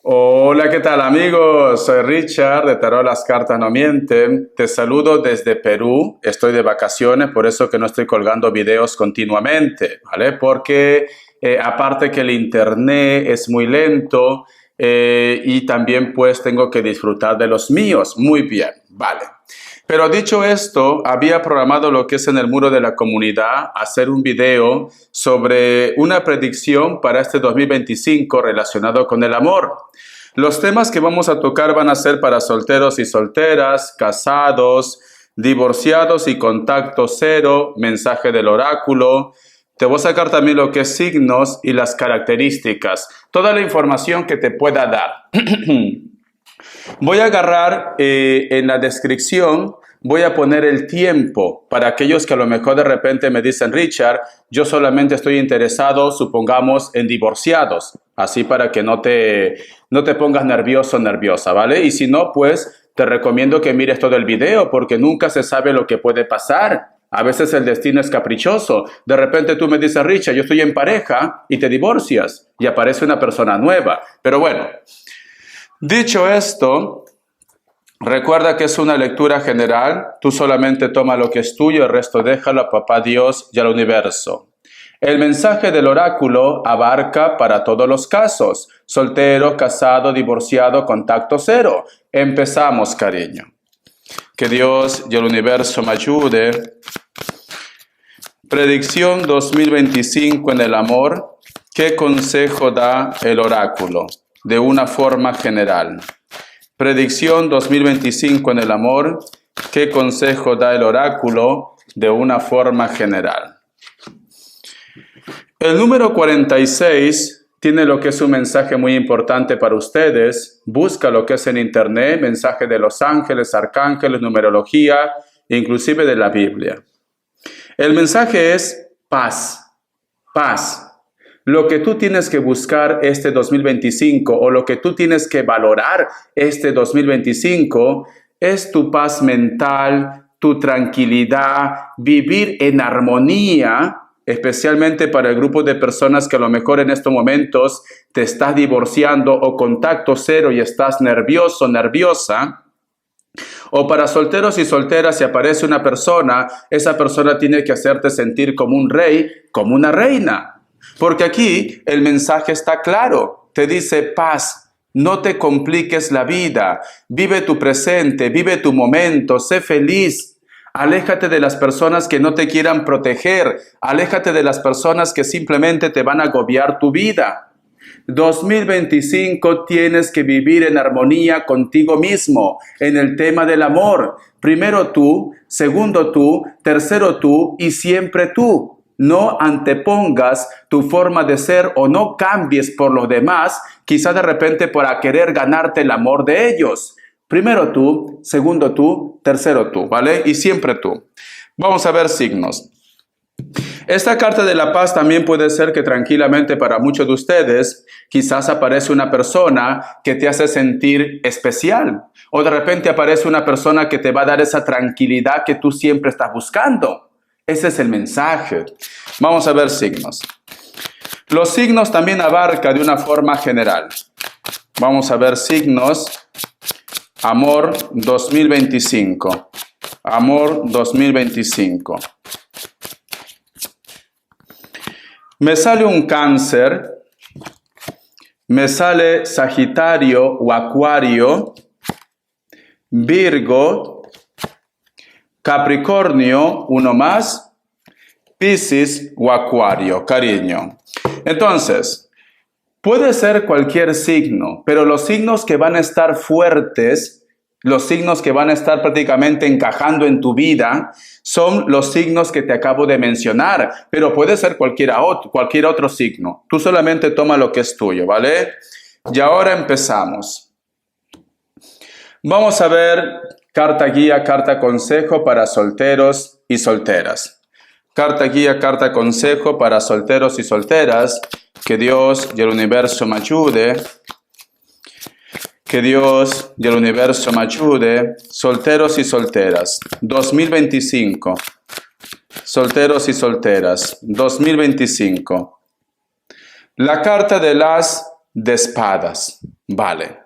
Hola, ¿qué tal amigos? Soy Richard de Tarot Las Cartas No Mienten. Te saludo desde Perú. Estoy de vacaciones, por eso que no estoy colgando videos continuamente, ¿vale? Porque aparte que el internet es muy lento y también pues tengo que disfrutar de los míos. Muy bien, vale. Pero dicho esto, había programado lo que es en el muro de la comunidad, hacer un video sobre una predicción para este 2025 relacionado con el amor. Los temas que vamos a tocar van a ser para solteros y solteras, casados, divorciados y contacto cero, mensaje del oráculo. Te voy a sacar también lo que es signos y las características, toda la información que te pueda dar. Voy a agarrar en la descripción, voy a poner el tiempo para aquellos que a lo mejor de repente me dicen, Richard, yo solamente estoy interesado, supongamos, en divorciados, así para que no te pongas nervioso o nerviosa, ¿vale? Y si no, pues te recomiendo que mires todo el video porque nunca se sabe lo que puede pasar. A veces el destino es caprichoso. De repente tú me dices, Richard, yo estoy en pareja y te divorcias y aparece una persona nueva. Pero bueno, dicho esto, recuerda que es una lectura general. Tú solamente toma lo que es tuyo, el resto déjalo a Papá Dios y al universo. El mensaje del oráculo abarca para todos los casos. Soltero, casado, divorciado, contacto cero. Empezamos, cariño. Que Dios y el universo me ayude. Predicción 2025 en el amor. ¿Qué consejo da el oráculo? De una forma general. Predicción 2025 en el amor. ¿Qué consejo da el oráculo? De una forma general. El número 46 tiene lo que es un mensaje muy importante para ustedes. Busca lo que es en internet, mensaje de los ángeles, arcángeles, numerología, inclusive de la Biblia. El mensaje es paz, paz. Lo que tú tienes que buscar este 2025 o lo que tú tienes que valorar este 2025 es tu paz mental, tu tranquilidad, vivir en armonía, especialmente para el grupo de personas que a lo mejor en estos momentos te estás divorciando o contacto cero y estás nervioso, nerviosa. O para solteros y solteras, si aparece una persona, esa persona tiene que hacerte sentir como un rey, como una reina. Porque aquí el mensaje está claro, te dice paz, no te compliques la vida, vive tu presente, vive tu momento, sé feliz. Aléjate de las personas que no te quieran proteger, aléjate de las personas que simplemente te van a agobiar tu vida. 2025 tienes que vivir en armonía contigo mismo, en el tema del amor. Primero tú, segundo tú, tercero tú y siempre tú. No antepongas tu forma de ser o no cambies por los demás, quizás de repente para querer ganarte el amor de ellos. Primero tú, segundo tú, tercero tú, ¿vale? Y siempre tú. Vamos a ver signos. Esta carta de la paz también puede ser que tranquilamente para muchos de ustedes quizás aparece una persona que te hace sentir especial o de repente aparece una persona que te va a dar esa tranquilidad que tú siempre estás buscando. Ese es el mensaje. Vamos a ver signos. Los signos también abarcan de una forma general. Vamos a ver signos. Amor 2025. Amor 2025. Me sale un Cáncer, me sale Sagitario o Acuario, Virgo, Capricornio, uno más, Piscis o Acuario, cariño. Entonces, puede ser cualquier signo, pero los signos que van a estar fuertes, los signos que van a estar prácticamente encajando en tu vida, son los signos que te acabo de mencionar, pero puede ser cualquier otro signo. Tú solamente toma lo que es tuyo, ¿vale? Y ahora empezamos. Vamos a ver carta guía, carta consejo para solteros y solteras. Carta guía, carta consejo para solteros y solteras. Que Dios y el universo me ayude. Que Dios y el universo me ayude. Solteros y solteras. 2025. Solteros y solteras. 2025. La carta de las de espadas. Vale.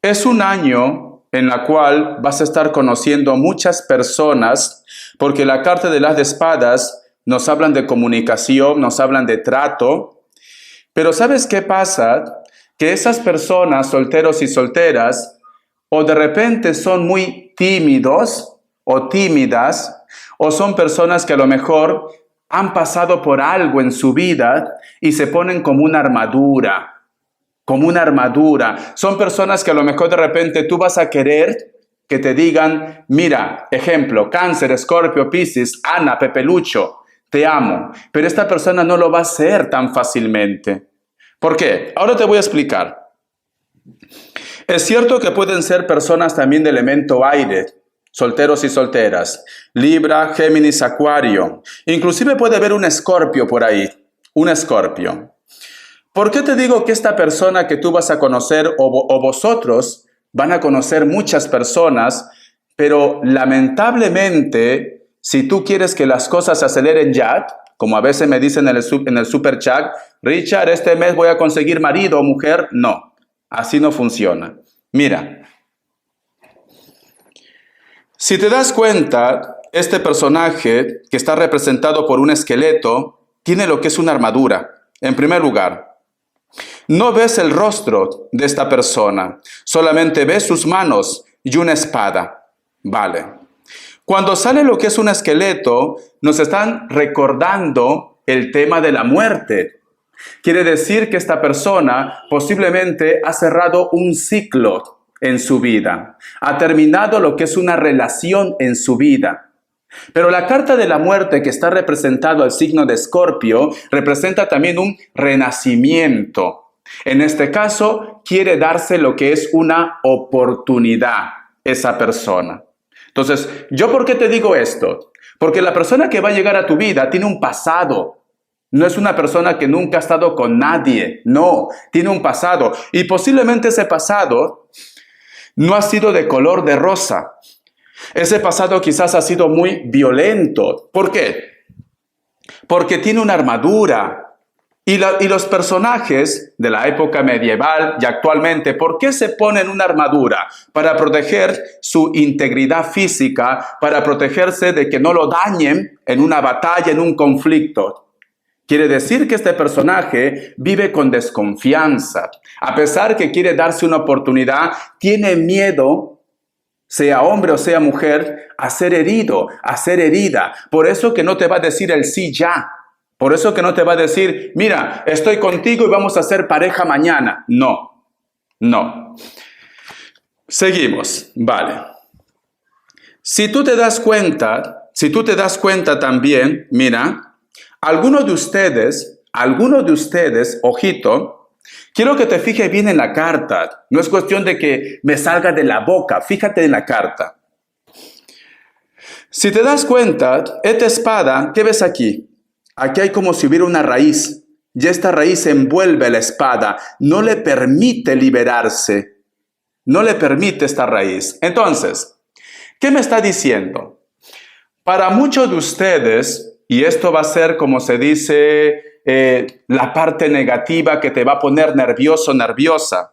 Es un año en el cual vas a estar conociendo muchas personas, porque la carta de las de espadas nos hablan de comunicación, nos hablan de trato. Pero ¿sabes qué pasa? Que esas personas, solteros y solteras, o de repente son muy tímidos o tímidas, o son personas que a lo mejor han pasado por algo en su vida y se ponen como una armadura. Como una armadura. Son personas que a lo mejor de repente tú vas a querer que te digan, mira, ejemplo, Cáncer, Escorpio, Piscis, Ana, Pepelucho, te amo. Pero esta persona no lo va a hacer tan fácilmente. ¿Por qué? Ahora te voy a explicar. Es cierto que pueden ser personas también de elemento aire, solteros y solteras, Libra, Géminis, Acuario. Inclusive puede haber un Escorpio por ahí, un Escorpio. ¿Por qué te digo que esta persona que tú vas a conocer o vosotros van a conocer muchas personas, pero lamentablemente, si tú quieres que las cosas se aceleren ya, como a veces me dicen en el super chat, Richard, este mes voy a conseguir marido o mujer, no, así no funciona. Mira, si te das cuenta, este personaje que está representado por un esqueleto, tiene lo que es una armadura. En primer lugar, no ves el rostro de esta persona, solamente ves sus manos y una espada. Vale. Cuando sale lo que es un esqueleto, nos están recordando el tema de la muerte. Quiere decir que esta persona posiblemente ha cerrado un ciclo en su vida, ha terminado lo que es una relación en su vida. Pero la carta de la muerte que está representado al signo de Escorpio representa también un renacimiento. En este caso, quiere darse lo que es una oportunidad esa persona. Entonces, ¿yo por qué te digo esto? Porque la persona que va a llegar a tu vida tiene un pasado. No es una persona que nunca ha estado con nadie. No, tiene un pasado. Y posiblemente ese pasado no ha sido de color de rosa. Ese pasado quizás ha sido muy violento. ¿Por qué? Porque tiene una armadura. Y los personajes de la época medieval y actualmente, ¿por qué se ponen una armadura? Para proteger su integridad física, para protegerse de que no lo dañen en una batalla, en un conflicto. Quiere decir que este personaje vive con desconfianza. A pesar que quiere darse una oportunidad, tiene miedo, sea hombre o sea mujer, a ser herido, a ser herida. Por eso que no te va a decir el sí ya. Por eso que no te va a decir, mira, estoy contigo y vamos a ser pareja mañana. No, no. Seguimos, vale. Si tú te das cuenta también, mira, algunos de ustedes, ojito, quiero que te fijes bien en la carta. No es cuestión de que me salga de la boca, fíjate en la carta. Si te das cuenta, esta espada, ¿qué ves aquí? Aquí hay como si hubiera una raíz, y esta raíz envuelve la espada, no le permite liberarse, no le permite esta raíz. Entonces, ¿qué me está diciendo? Para muchos de ustedes, y esto va a ser como se dice, la parte negativa que te va a poner nervioso, nerviosa.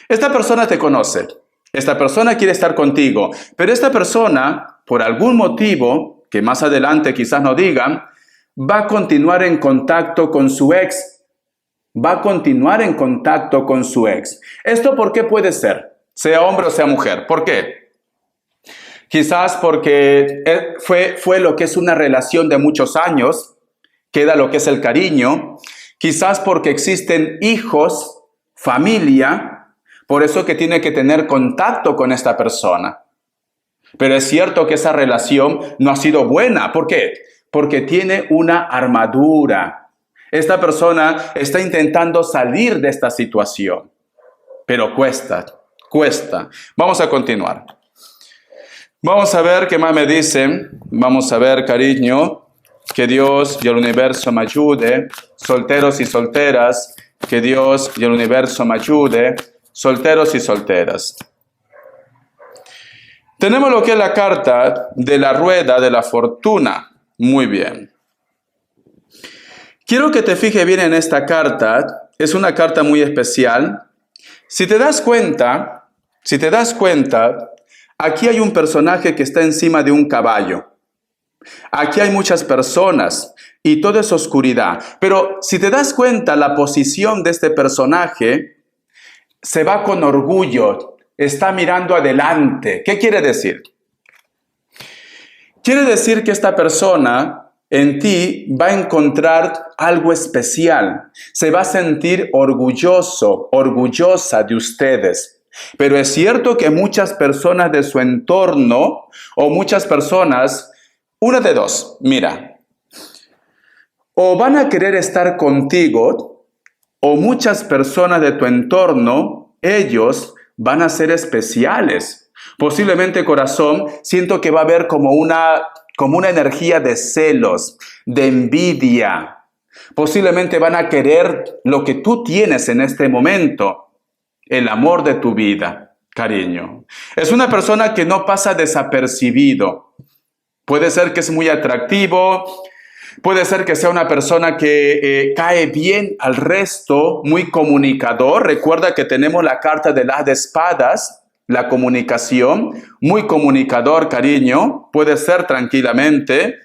Esta persona te conoce, esta persona quiere estar contigo, pero esta persona, por algún motivo, que más adelante quizás no digan, va a continuar en contacto con su ex. Va a continuar en contacto con su ex. ¿Esto por qué puede ser? Sea hombre o sea mujer. ¿Por qué? Quizás porque fue lo que es una relación de muchos años. Queda lo que es el cariño. Quizás porque existen hijos, familia. Por eso que tiene que tener contacto con esta persona. Pero es cierto que esa relación no ha sido buena. ¿Por qué? Porque tiene una armadura. Esta persona está intentando salir de esta situación, pero cuesta. Vamos a continuar. Vamos a ver qué más me dicen. Vamos a ver, cariño, que Dios y el universo me ayude. Solteros y solteras, que Dios y el universo me ayude. Solteros y solteras. Tenemos lo que es la carta de la rueda de la fortuna. Muy bien. Quiero que te fijes bien en esta carta es una carta muy especial. Si te das cuenta, aquí hay un personaje que está encima de un caballo. Aquí hay muchas personas y todo es oscuridad. Pero si te das cuenta, la posición de este personaje se va con orgullo, está mirando adelante. ¿Qué quiere decir? Quiere decir que esta persona en ti va a encontrar algo especial. Se va a sentir orgulloso, orgullosa de ustedes. Pero es cierto que muchas personas de su entorno o muchas personas, una de dos, mira, o van a querer estar contigo o muchas personas de tu entorno, ellos van a ser especiales. Posiblemente, corazón, siento que va a haber como una energía de celos, de envidia. Posiblemente van a querer lo que tú tienes en este momento, el amor de tu vida, cariño. Es una persona que no pasa desapercibido. Puede ser que es muy atractivo, puede ser que sea una persona que cae bien al resto, muy comunicador. Recuerda que tenemos la carta del as de espadas, la comunicación, muy comunicador, cariño, puede ser tranquilamente,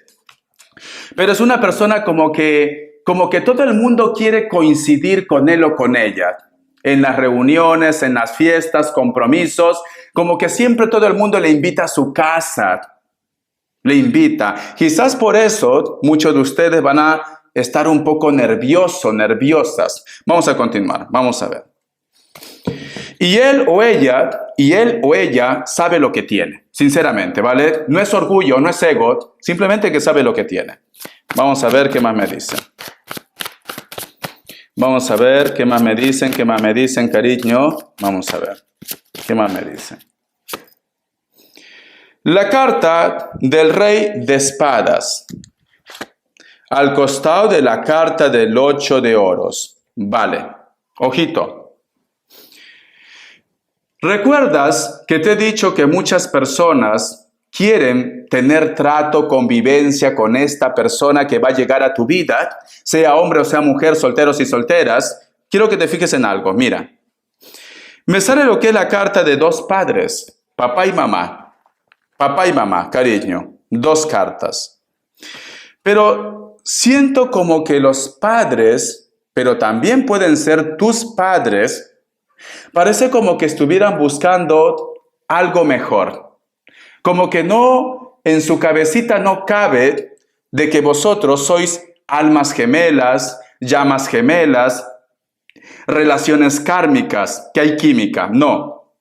pero es una persona como que todo el mundo quiere coincidir con él o con ella, en las reuniones, en las fiestas, compromisos, como que siempre todo el mundo le invita a su casa, le invita. Quizás por eso muchos de ustedes van a estar un poco nerviosas. Vamos a continuar, vamos a ver. Y él o ella sabe lo que tiene, sinceramente, ¿vale? No es orgullo, no es ego, simplemente que sabe lo que tiene. Vamos a ver qué más me dicen. Vamos a ver qué más me dicen, cariño. Vamos a ver qué más me dicen. La carta del rey de espadas, al costado de la carta del 8 de oros. Vale, ojito. ¿Recuerdas que te he dicho que muchas personas quieren tener trato, convivencia con esta persona que va a llegar a tu vida, sea hombre o sea mujer, solteros y solteras? Quiero que te fijes en algo, mira. Me sale lo que es la carta de dos padres, papá y mamá. Papá y mamá, cariño, dos cartas. Pero siento como que los padres, pero también pueden ser tus padres, parece como que estuvieran buscando algo mejor. Como que no, en su cabecita no cabe de que vosotros sois almas gemelas, llamas gemelas, relaciones kármicas, que hay química. No.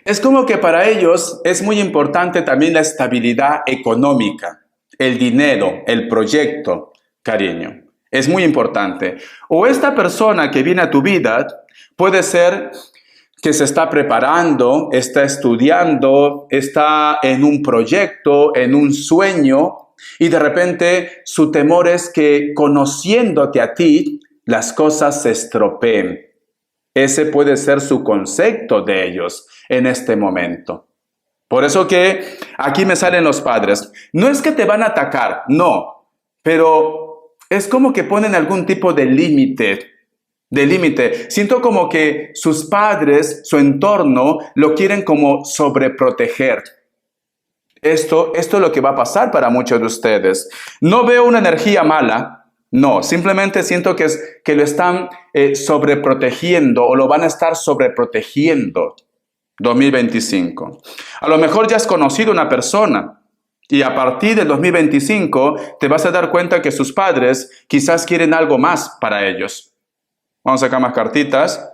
Es como que para ellos es muy importante también la estabilidad económica, el dinero, el proyecto, cariño. Es muy importante. O esta persona que viene a tu vida puede ser que se está preparando, está estudiando, está en un proyecto, en un sueño, y de repente su temor es que conociéndote a ti, las cosas se estropeen. Ese puede ser su concepto de ellos en este momento. Por eso que aquí me salen los padres. No es que te van a atacar, no, pero es como que ponen algún tipo de límite. Siento como que sus padres, su entorno, lo quieren como sobreproteger. Esto es lo que va a pasar para muchos de ustedes. No veo una energía mala, no, simplemente siento que lo están sobreprotegiendo o lo van a estar sobreprotegiendo 2025. A lo mejor ya has conocido una persona y a partir del 2025 te vas a dar cuenta que sus padres quizás quieren algo más para ellos. Vamos a sacar más cartitas.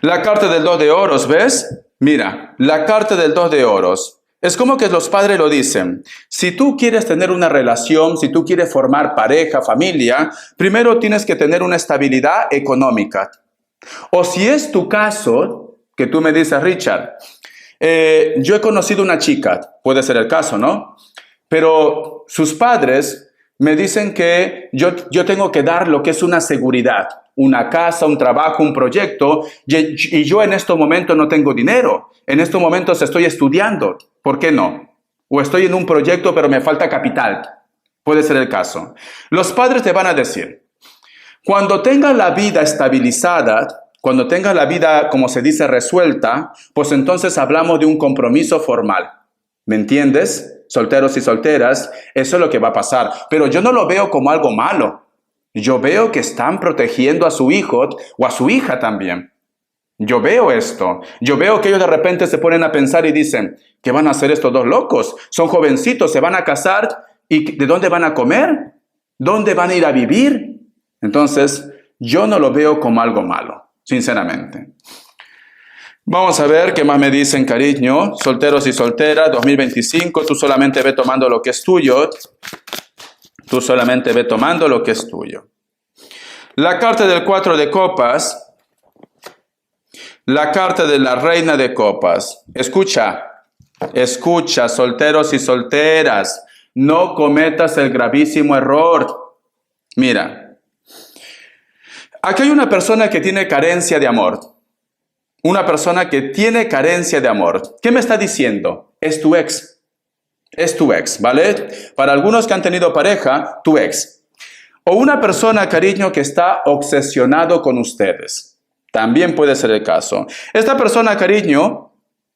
La carta del 2 de oros, ¿ves? Mira, la carta del 2 de oros. Es como que los padres lo dicen. Si tú quieres tener una relación, si tú quieres formar pareja, familia, primero tienes que tener una estabilidad económica. O si es tu caso, que tú me dices, Richard, yo he conocido una chica, puede ser el caso, ¿no? Pero sus padres me dicen que yo tengo que dar lo que es una seguridad, una casa, un trabajo, un proyecto, y yo en este momento no tengo dinero. En estos momentos estoy estudiando. ¿Por qué no? O estoy en un proyecto pero me falta capital. Puede ser el caso. Los padres te van a decir, Cuando tengas la vida estabilizada, cuando tengas la vida, como se dice, resuelta, pues entonces hablamos de un compromiso formal. ¿Me entiendes? Solteros y solteras, eso es lo que va a pasar. Pero yo no lo veo como algo malo. Yo veo que están protegiendo a su hijo o a su hija también. Yo veo esto. Yo veo que ellos de repente se ponen a pensar y dicen, ¿qué van a hacer estos dos locos? Son jovencitos, se van a casar y ¿de dónde van a comer? ¿Dónde van a ir a vivir? Entonces, yo no lo veo como algo malo, sinceramente. Vamos a ver qué más me dicen, cariño. Solteros y solteras, 2025, tú solamente ve tomando lo que es tuyo. Tú solamente ve tomando lo que es tuyo. La carta del 4 de copas. La carta de la reina de copas. Escucha, solteros y solteras. No cometas el gravísimo error. Mira, aquí hay una persona que tiene carencia de amor. Una persona que tiene carencia de amor. ¿Qué me está diciendo? Es tu ex. Es tu ex, ¿vale? Para algunos que han tenido pareja, tu ex. O una persona, cariño, que está obsesionado con ustedes. También puede ser el caso. Esta persona, cariño,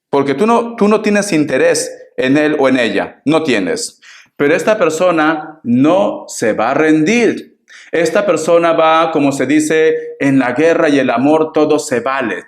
porque tú no tienes interés en él o en ella. No tienes. Pero esta persona no se va a rendir. Esta persona va, como se dice, en la guerra y el amor todo se vale.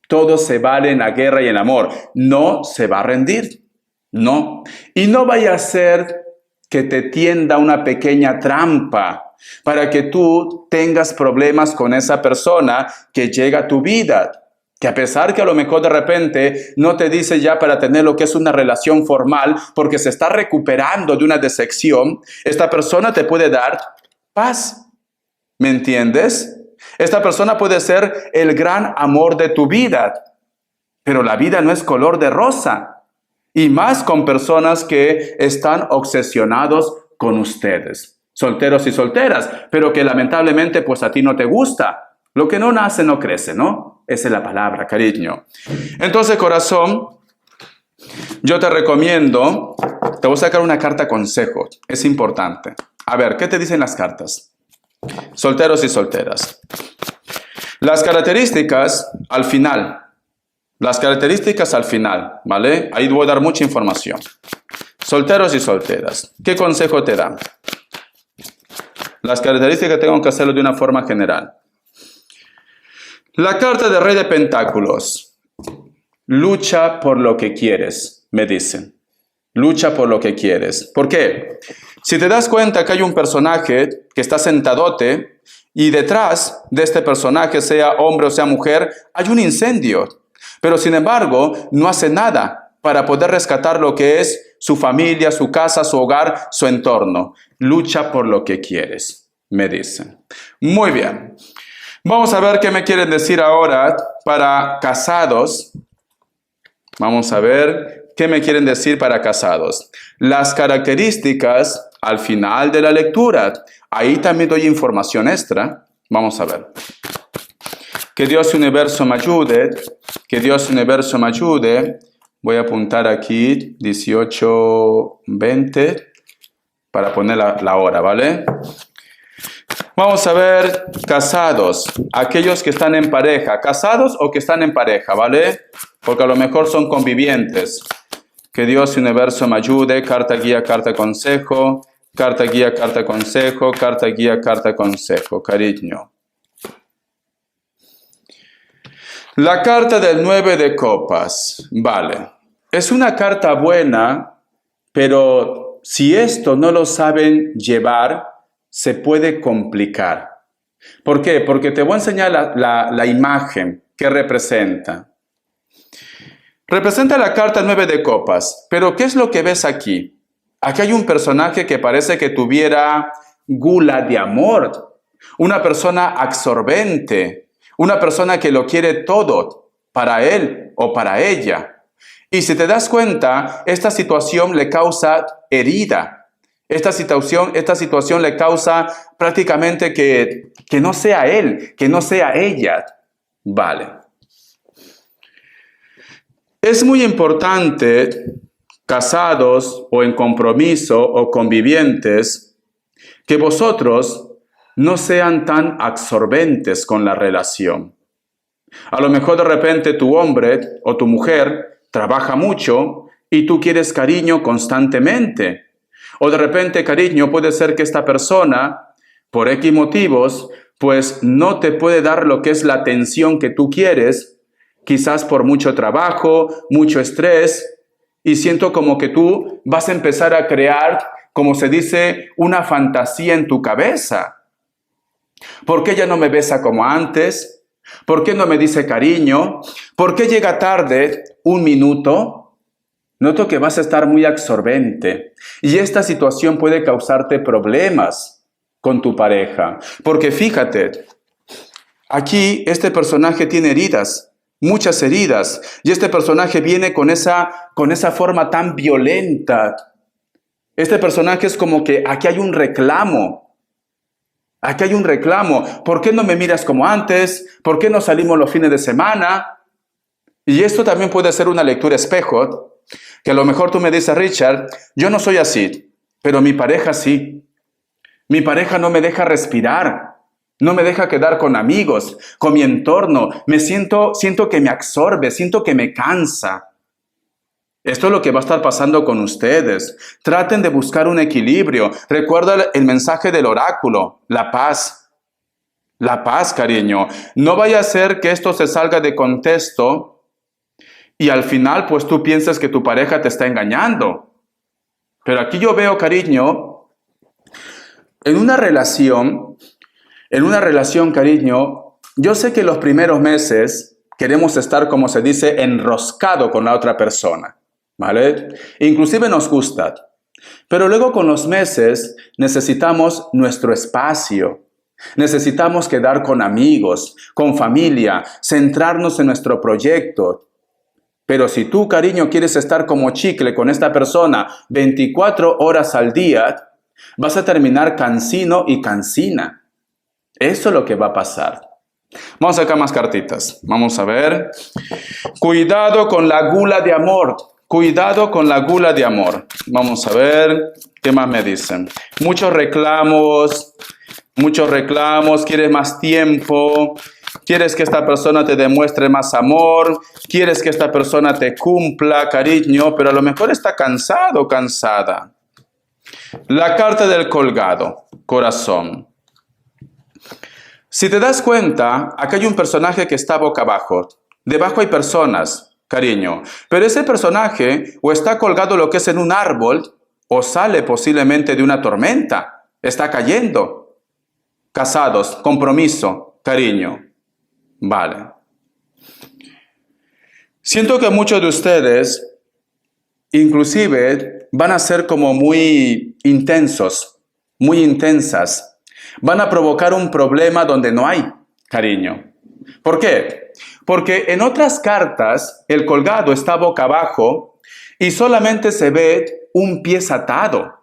Todo se vale en la guerra y el amor. No se va a rendir. No. Y no vaya a ser que te tienda una pequeña trampa para que tú tengas problemas con esa persona que llega a tu vida. Que a pesar que a lo mejor de repente no te dice ya para tener lo que es una relación formal porque se está recuperando de una decepción, esta persona te puede dar paz. ¿Me entiendes? Esta persona puede ser el gran amor de tu vida, pero la vida no es color de rosa. Y más con personas que están obsesionados con ustedes. Solteros y solteras, pero que lamentablemente pues a ti no te gusta. Lo que no nace no crece, ¿no? Esa es la palabra, cariño. Entonces, corazón, yo te recomiendo, te voy a sacar una carta consejo. Es importante. A ver, ¿qué te dicen las cartas? Solteros y solteras. Las características al final. Las características al final, ¿vale? Ahí voy a dar mucha información. Solteros y solteras. ¿Qué consejo te dan? Las características tengo que hacerlo de una forma general. La carta del Rey de Pentáculos. Lucha por lo que quieres, me dicen. Lucha por lo que quieres. ¿Por qué? Si te das cuenta que hay un personaje que está sentadote y detrás de este personaje, sea hombre o sea mujer, hay un incendio. Pero sin embargo, no hace nada para poder rescatar lo que es su familia, su casa, su hogar, su entorno. Lucha por lo que quieres, me dicen. Muy bien. Vamos a ver qué me quieren decir ahora para casados. Vamos a ver qué me quieren decir para casados. Las características al final de la lectura. Ahí también doy información extra. Vamos a ver. Que Dios Universo me ayude. Que Dios Universo me ayude. Voy a apuntar aquí 18:20 para poner la hora, ¿vale? Vamos a ver casados, aquellos que están en pareja, casados o que están en pareja, ¿vale? Porque a lo mejor son convivientes. Que Dios Universo me ayude. Carta guía, carta consejo. Carta guía, carta consejo. Carta guía, carta consejo. Cariño. La carta del 9 de copas, vale, es una carta buena, pero si esto no lo saben llevar, se puede complicar. ¿Por qué? Porque te voy a enseñar la imagen que representa. Representa la carta 9 de copas, pero ¿qué es lo que ves aquí? Aquí hay un personaje que parece que tuviera gula de amor, una persona absorbente. Una persona que lo quiere todo para él o para ella. Y si te das cuenta, esta situación le causa herida. Esta situación le causa prácticamente que no sea él, que no sea ella. Vale. Es muy importante, casados o en compromiso o convivientes, que vosotros no sean tan absorbentes con la relación. A lo mejor de repente tu hombre o tu mujer trabaja mucho y tú quieres cariño constantemente. O de repente, cariño, puede ser que esta persona, por X motivos, pues no te puede dar lo que es la atención que tú quieres, quizás por mucho trabajo, mucho estrés, y siento como que tú vas a empezar a crear, como se dice, una fantasía en tu cabeza. ¿Por qué ella no me besa como antes? ¿Por qué no me dice cariño? ¿Por qué llega tarde 1 minuto? Noto que vas a estar muy absorbente y esta situación puede causarte problemas con tu pareja. Porque fíjate, aquí este personaje tiene heridas, muchas heridas, y este personaje viene con esa forma tan violenta. Este personaje es como que aquí hay un reclamo. Aquí hay un reclamo. ¿Por qué no me miras como antes? ¿Por qué no salimos los fines de semana? Y esto también puede ser una lectura espejo, que a lo mejor tú me dices, Richard, yo no soy así, pero mi pareja sí. Mi pareja no me deja respirar, no me deja quedar con amigos, con mi entorno. Siento que me absorbe, siento que me cansa. Esto es lo que va a estar pasando con ustedes. Traten de buscar un equilibrio. Recuerda el mensaje del oráculo, la paz. La paz, cariño. No vaya a ser que esto se salga de contexto y al final pues tú piensas que tu pareja te está engañando. Pero aquí yo veo, cariño, en una relación, cariño, yo sé que los primeros meses queremos estar, como se dice, enroscado con la otra persona. ¿Vale? Inclusive nos gusta, pero luego con los meses necesitamos nuestro espacio, necesitamos quedar con amigos, con familia, centrarnos en nuestro proyecto. Pero si tú, cariño, quieres estar como chicle con esta persona 24 horas al día, vas a terminar cansino y cansina. Eso es lo que va a pasar. Vamos a sacar más cartitas. Vamos a ver. Cuidado con la gula de amor. Cuidado con la gula de amor. Vamos a ver qué más me dicen. Muchos reclamos, quieres más tiempo, quieres que esta persona te demuestre más amor, quieres que esta persona te cumpla, cariño, pero a lo mejor está cansado o cansada. La carta del colgado, corazón. Si te das cuenta, acá hay un personaje que está boca abajo. Debajo hay personas. Cariño, pero ese personaje o está colgado lo que es en un árbol o sale posiblemente de una tormenta, está cayendo. Casados, compromiso, cariño. Vale. Siento que muchos de ustedes inclusive van a ser como muy intensos, muy intensas. Van a provocar un problema donde no hay, cariño. ¿Por qué? Porque en otras cartas el colgado está boca abajo y solamente se ve un pie atado.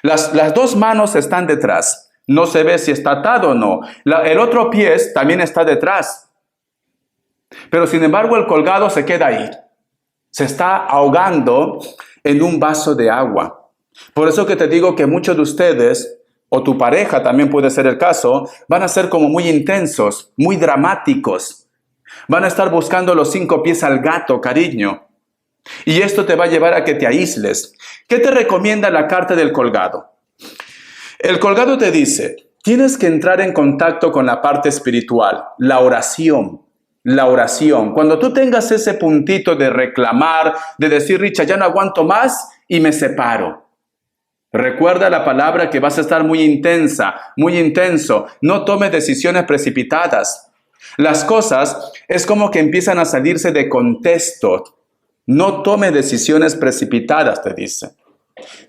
Las 2 manos están detrás. No se ve si está atado o no. El otro pie también está detrás. Pero sin embargo el colgado se queda ahí. Se está ahogando en un vaso de agua. Por eso que te digo que muchos de ustedes, o tu pareja también puede ser el caso, van a ser como muy intensos, muy dramáticos. Van a estar buscando los 5 pies al gato, cariño. Y esto te va a llevar a que te aísles. ¿Qué te recomienda la carta del colgado? El colgado te dice, tienes que entrar en contacto con la parte espiritual, la oración. La oración. Cuando tú tengas ese puntito de reclamar, de decir, Richard, ya no aguanto más y me separo. Recuerda la palabra que vas a estar muy intensa, muy intenso. No tomes decisiones precipitadas. Las cosas es como que empiezan a salirse de contexto. No tome decisiones precipitadas, te dice.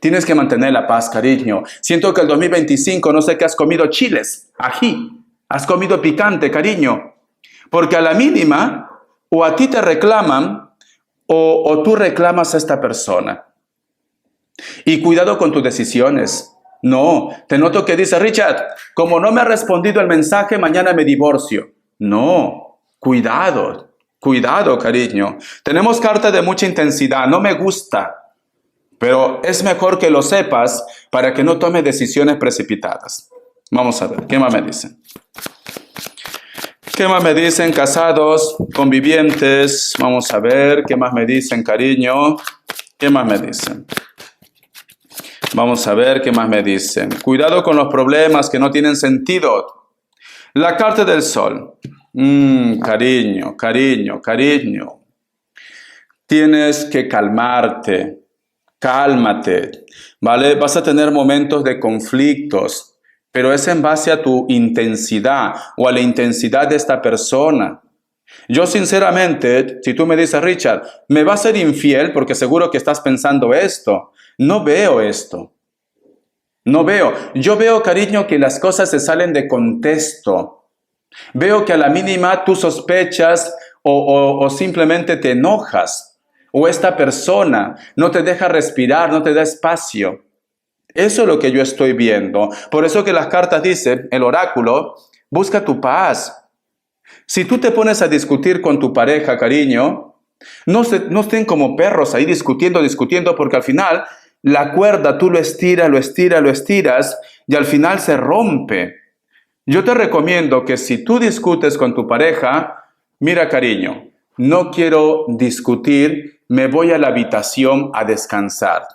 Tienes que mantener la paz, cariño. Siento que el 2025, no sé qué has comido, chiles, ají. Has comido picante, cariño. Porque a la mínima, o a ti te reclaman, o tú reclamas a esta persona. Y cuidado con tus decisiones. No, te noto que dice, Richard, como no me ha respondido el mensaje, mañana me divorcio. No, cuidado, cariño. Tenemos cartas de mucha intensidad, no me gusta, pero es mejor que lo sepas para que no tomes decisiones precipitadas. Vamos a ver, ¿qué más me dicen? ¿Qué más me dicen casados, convivientes? Vamos a ver, ¿qué más me dicen, cariño? ¿Qué más me dicen? Vamos a ver, ¿qué más me dicen? Cuidado con los problemas que no tienen sentido. La carta del sol. Cariño, cariño, cariño. Tienes que calmarte. Cálmate, ¿vale? Vas a tener momentos de conflictos, pero es en base a tu intensidad o a la intensidad de esta persona. Yo sinceramente, si tú me dices, Richard, me vas a ser infiel porque seguro que estás pensando esto. No veo esto. No veo. Yo veo, cariño, que las cosas se salen de contexto. Veo que a la mínima tú sospechas o simplemente te enojas. O esta persona no te deja respirar, no te da espacio. Eso es lo que yo estoy viendo. Por eso que las cartas dicen, el oráculo, busca tu paz. Si tú te pones a discutir con tu pareja, cariño, no estén como perros ahí discutiendo, porque al final la cuerda tú lo estiras y al final se rompe. Yo te recomiendo que si tú discutes con tu pareja, mira, cariño, no quiero discutir, me voy a la habitación a descansar.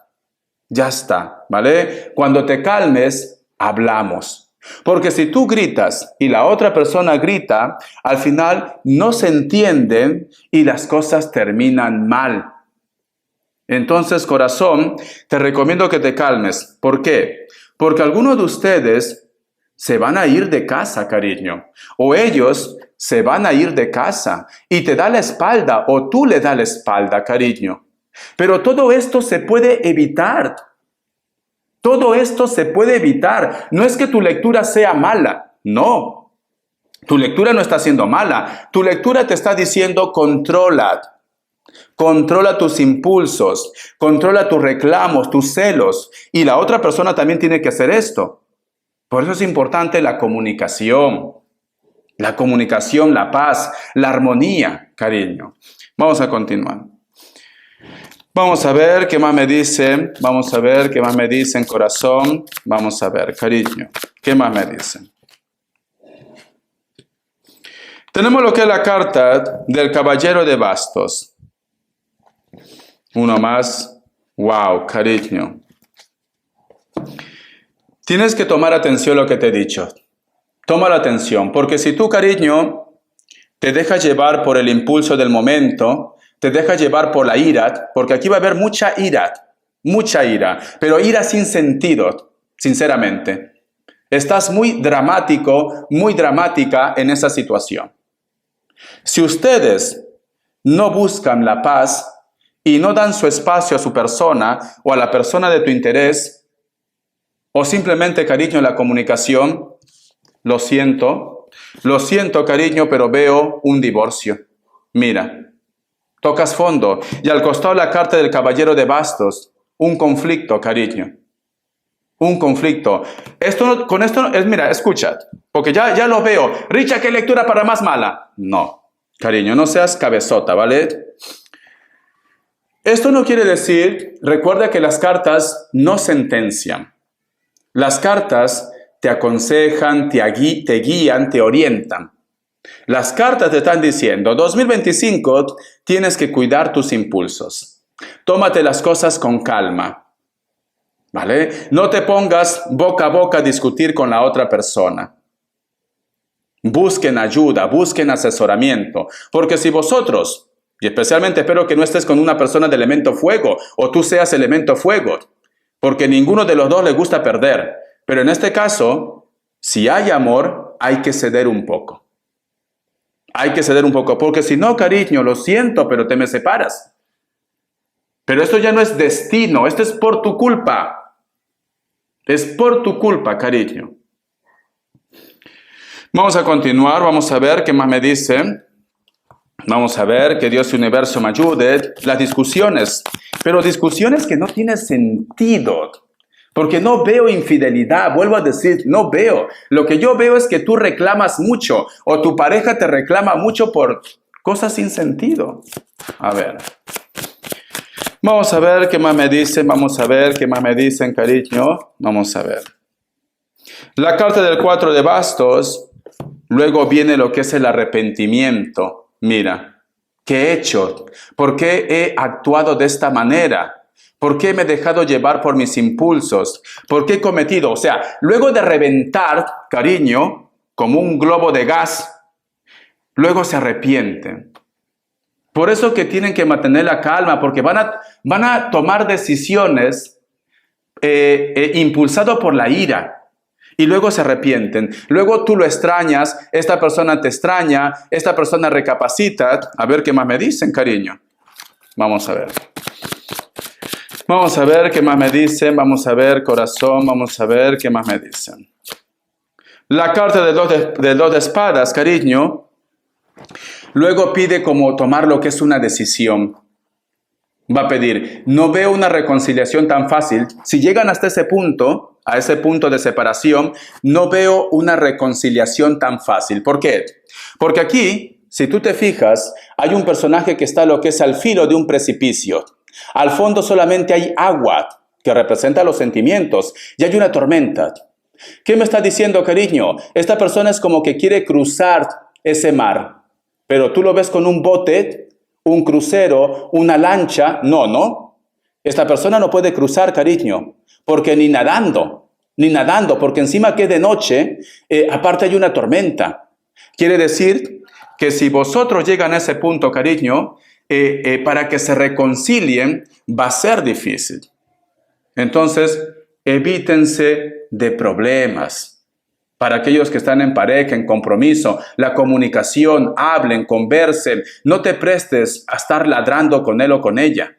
Ya está, ¿vale? Cuando te calmes, hablamos. Porque si tú gritas y la otra persona grita, al final no se entienden y las cosas terminan mal. Entonces, corazón, te recomiendo que te calmes. ¿Por qué? Porque algunos de ustedes se van a ir de casa, cariño. O ellos se van a ir de casa y te da la espalda o tú le das la espalda, cariño. Pero todo esto se puede evitar. Todo esto se puede evitar. No es que tu lectura sea mala. No. Tu lectura no está siendo mala. Tu lectura te está diciendo controla. Controla tus impulsos. Controla tus reclamos, tus celos. Y la otra persona también tiene que hacer esto. Por eso es importante la comunicación. La comunicación, la paz, la armonía, cariño. Vamos a continuar. Vamos a ver qué más me dicen. Vamos a ver qué más me dicen, corazón. Vamos a ver, cariño. ¿Qué más me dicen? Tenemos lo que es la carta del Caballero de Bastos. Uno más. Wow, cariño. Tienes que tomar atención a lo que te he dicho. Toma la atención, porque si tú, cariño, te dejas llevar por el impulso del momento, te dejas llevar por la ira, porque aquí va a haber mucha ira, pero ira sin sentido, sinceramente. Estás muy dramático, muy dramática en esa situación. Si ustedes no buscan la paz y no dan su espacio a su persona o a la persona de tu interés, o simplemente, cariño, la comunicación, lo siento, cariño, pero veo un divorcio. Mira, tocas fondo. Y al costado la carta del Caballero de Bastos, un conflicto, cariño. Un conflicto. Con esto, mira, escucha, porque ya lo veo. Richard, ¿qué lectura para más mala? No, cariño, no seas cabezota, ¿vale? Esto no quiere decir, recuerda que las cartas no sentencian. Las cartas te aconsejan, te guían, te orientan. Las cartas te están diciendo, 2025 tienes que cuidar tus impulsos. Tómate las cosas con calma, ¿vale? No te pongas boca a boca a discutir con la otra persona. Busquen ayuda, busquen asesoramiento, porque si vosotros, y especialmente espero que no estés con una persona de elemento fuego, o tú seas elemento fuego, porque ninguno de los dos le gusta perder. Pero en este caso, si hay amor, hay que ceder un poco. Hay que ceder un poco, porque si no, cariño, lo siento, pero te me separas. Pero esto ya no es destino, esto es por tu culpa. Es por tu culpa, cariño. Vamos a continuar, vamos a ver qué más me dice. Vamos a ver, que Dios y el universo me ayude. Las discusiones, pero discusiones que no tienen sentido. Porque no veo infidelidad, vuelvo a decir, no veo. Lo que yo veo es que tú reclamas mucho o tu pareja te reclama mucho por cosas sin sentido. A ver. Vamos a ver qué más me dicen, vamos a ver qué más me dicen, cariño. Vamos a ver. La carta del 4 de bastos, luego viene lo que es el arrepentimiento. Mira, ¿qué he hecho? ¿Por qué he actuado de esta manera? ¿Por qué me he dejado llevar por mis impulsos? ¿Por qué he cometido? O sea, luego de reventar, cariño, como un globo de gas, luego se arrepienten. Por eso que tienen que mantener la calma, porque van a tomar decisiones impulsados por la ira. Y luego se arrepienten. Luego tú lo extrañas, esta persona te extraña, esta persona recapacita. A ver qué más me dicen, cariño. Vamos a ver. Vamos a ver qué más me dicen. Vamos a ver, corazón. Vamos a ver qué más me dicen. La carta de dos de espadas, cariño. Luego pide como tomar lo que es una decisión. Va a pedir, no veo una reconciliación tan fácil. Si llegan hasta ese punto, a ese punto de separación, no veo una reconciliación tan fácil. ¿Por qué? Porque aquí, si tú te fijas, hay un personaje que está lo que es al filo de un precipicio. Al fondo solamente hay agua, que representa los sentimientos, y hay una tormenta. ¿Qué me está diciendo, cariño? Esta persona es como que quiere cruzar ese mar, pero tú lo ves con un bote, un crucero, una lancha. No. Esta persona no puede cruzar, cariño, porque ni nadando, porque encima que es de noche, aparte hay una tormenta. Quiere decir que si vosotros llegan a ese punto, cariño, para que se reconcilien, va a ser difícil. Entonces, evítense de problemas. Para aquellos que están en pareja, en compromiso, la comunicación, hablen, conversen. No te prestes a estar ladrando con él o con ella.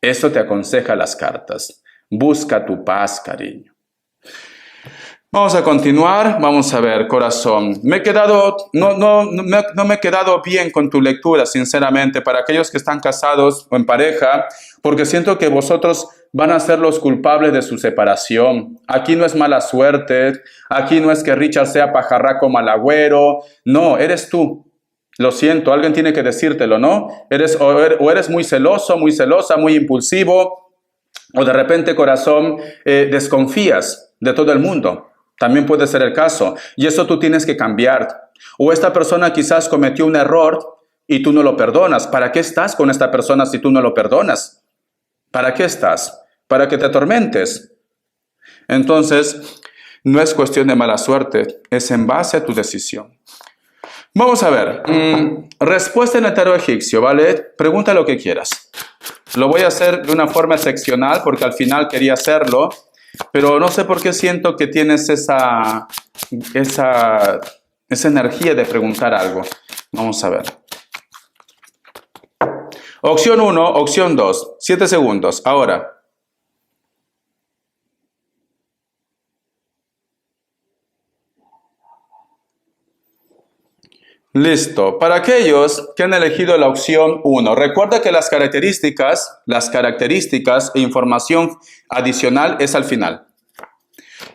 Eso te aconseja las cartas. Busca tu paz, cariño. Vamos a continuar. Vamos a ver, corazón. No me he quedado bien con tu lectura, sinceramente, para aquellos que están casados o en pareja, porque siento que vosotros van a ser los culpables de su separación. Aquí no es mala suerte, aquí no es que Richard sea pajarraco malagüero, no, eres tú. Lo siento, alguien tiene que decírtelo, ¿no? O eres muy celoso, muy celosa, muy impulsivo, o de repente, corazón, desconfías de todo el mundo. También puede ser el caso, y eso tú tienes que cambiar. O esta persona quizás cometió un error y tú no lo perdonas. ¿Para qué estás con esta persona si tú no lo perdonas? ¿Para qué estás? ¿Para que te atormentes? Entonces, no es cuestión de mala suerte, es en base a tu decisión. Vamos a ver, respuesta en el tarot egipcio, ¿vale? Pregunta lo que quieras. Lo voy a hacer de una forma seccional porque al final quería hacerlo, pero no sé por qué siento que tienes esa energía de preguntar algo. Vamos a ver. Opción 1, opción 2, 7 segundos. Ahora. Listo. Para aquellos que han elegido la opción 1, recuerda que las características e información adicional es al final.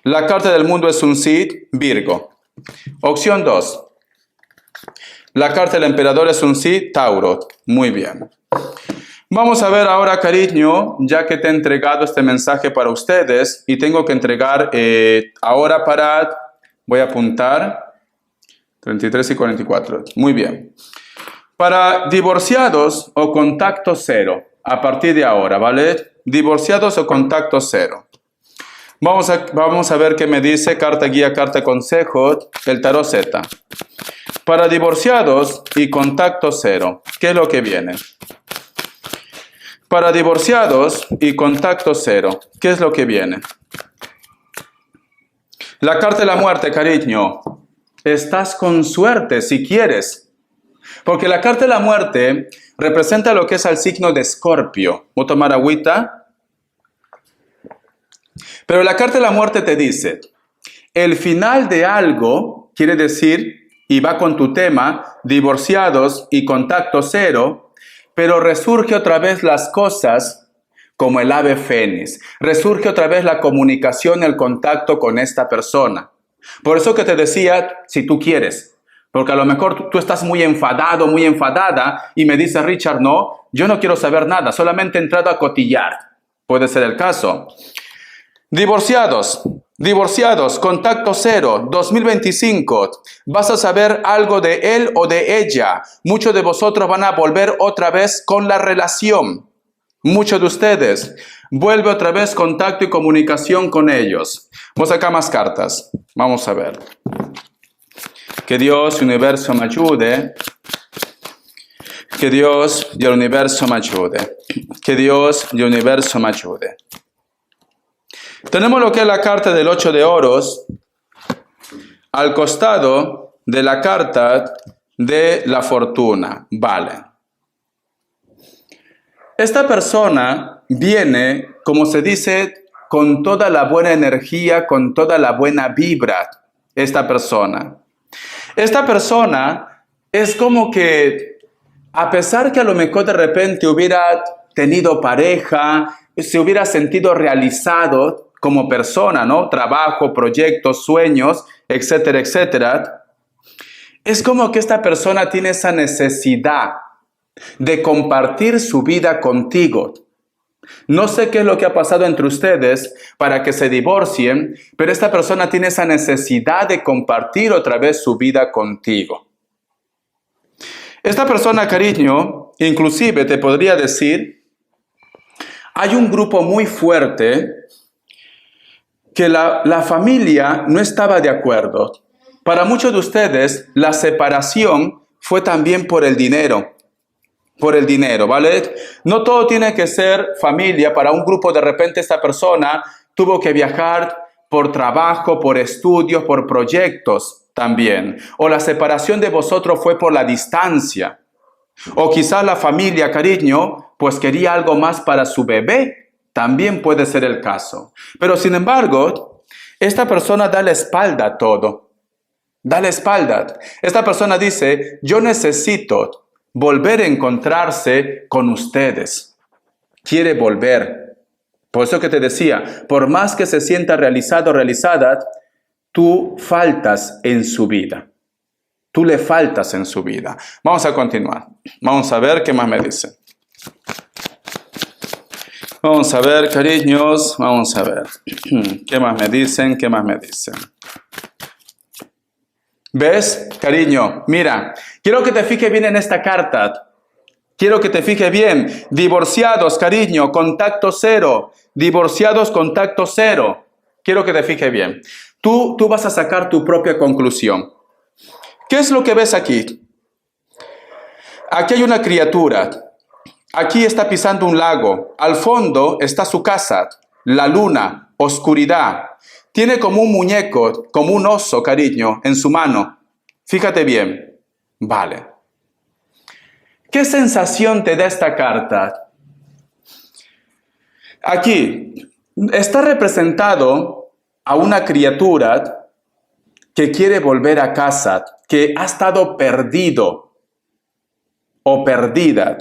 La carta del mundo es un Cid, Virgo. Opción 2. La carta del emperador es un Cid, Tauro. Muy bien. Vamos a ver ahora, cariño, ya que te he entregado este mensaje para ustedes y tengo que entregar ahora voy a apuntar 33 y 44. Muy bien. Para divorciados o contacto cero, a partir de ahora, ¿vale? Divorciados o contacto cero. Vamos a ver qué me dice carta guía, carta consejo, el tarot Z. Para divorciados y contacto cero, ¿qué es lo que viene? Para divorciados y contacto cero, ¿qué es lo que viene? La carta de la muerte, cariño. Estás con suerte si quieres. Porque la carta de la muerte representa lo que es al signo de Escorpio. ¿Voy a tomar agüita? Pero la carta de la muerte te dice, el final de algo, quiere decir, y va con tu tema, divorciados y contacto cero, pero resurge otra vez las cosas como el ave fénix. Resurge otra vez la comunicación, el contacto con esta persona. Por eso que te decía, si tú quieres, porque a lo mejor tú estás muy enfadado, muy enfadada, y me dice Richard, no, yo no quiero saber nada, solamente he entrado a cotillar. Puede ser el caso. Divorciados, Divorciados, contacto cero, 2025. Vas a saber algo de él o de ella. Muchos de vosotros van a volver otra vez con la relación. Muchos de ustedes. Vuelve otra vez contacto y comunicación con ellos. Vamos a sacar más cartas. Vamos a ver. Que Dios y el universo me ayude. Que Dios y el universo me ayude. Que Dios y el universo me ayude. Tenemos lo que es la carta del 8 de oros al costado de la carta de la fortuna. Vale. Esta persona viene, como se dice, con toda la buena energía, con toda la buena vibra. Esta persona es como que, a pesar que a lo mejor de repente hubiera tenido pareja, se hubiera sentido realizado como persona, ¿no? Trabajo, proyectos, sueños, etcétera, etcétera. Es como que esta persona tiene esa necesidad de compartir su vida contigo. No sé qué es lo que ha pasado entre ustedes para que se divorcien, pero esta persona tiene esa necesidad de compartir otra vez su vida contigo. Esta persona, cariño, inclusive te podría decir, hay un grupo muy fuerte que la familia no estaba de acuerdo. Para muchos de ustedes, la separación fue también por el dinero. Por el dinero, ¿vale? No todo tiene que ser familia. Para un grupo, de repente, esta persona tuvo que viajar por trabajo, por estudios, por proyectos también. O la separación de vosotros fue por la distancia. O quizás la familia, cariño, pues quería algo más para su bebé. También puede ser el caso. Pero sin embargo, esta persona da la espalda a todo. Da la espalda. Esta persona dice, yo necesito volver a encontrarse con ustedes. Quiere volver. Por eso que te decía, por más que se sienta realizado o realizada, tú faltas en su vida. Tú le faltas en su vida. Vamos a continuar. Vamos a ver qué más me dice. Vamos a ver, cariños, vamos a ver. ¿Qué más me dicen? ¿Qué más me dicen? ¿Ves, cariño? Mira, quiero que te fijes bien en esta carta. Quiero que te fijes bien. Divorciados, cariño, contacto cero. Divorciados, contacto cero. Quiero que te fijes bien. Tú vas a sacar tu propia conclusión. ¿Qué es lo que ves aquí? Aquí hay una criatura. Aquí está pisando un lago. Al fondo está su casa, la luna, oscuridad. Tiene como un muñeco, como un oso, cariño, en su mano. Fíjate bien. Vale. ¿Qué sensación te da esta carta? Aquí está representado a una criatura que quiere volver a casa, que ha estado perdido o perdida.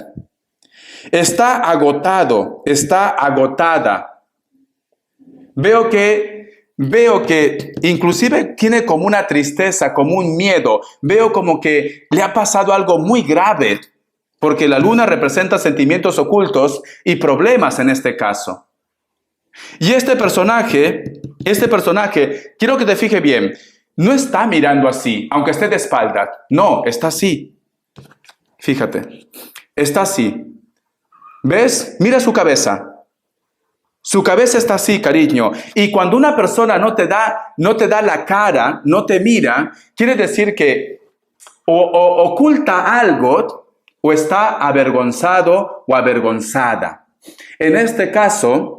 Está agotado, está agotada. Veo que inclusive tiene como una tristeza, como un miedo. Veo como que le ha pasado algo muy grave, porque la luna representa sentimientos ocultos y problemas en este caso. Y este personaje, quiero que te fijes bien, no está mirando así, aunque esté de espalda. No, está así. Fíjate, está así. ¿Ves? Mira su cabeza. Su cabeza está así, cariño. Y cuando una persona no te da la cara, no te mira, quiere decir que o oculta algo o está avergonzado o avergonzada. En este caso,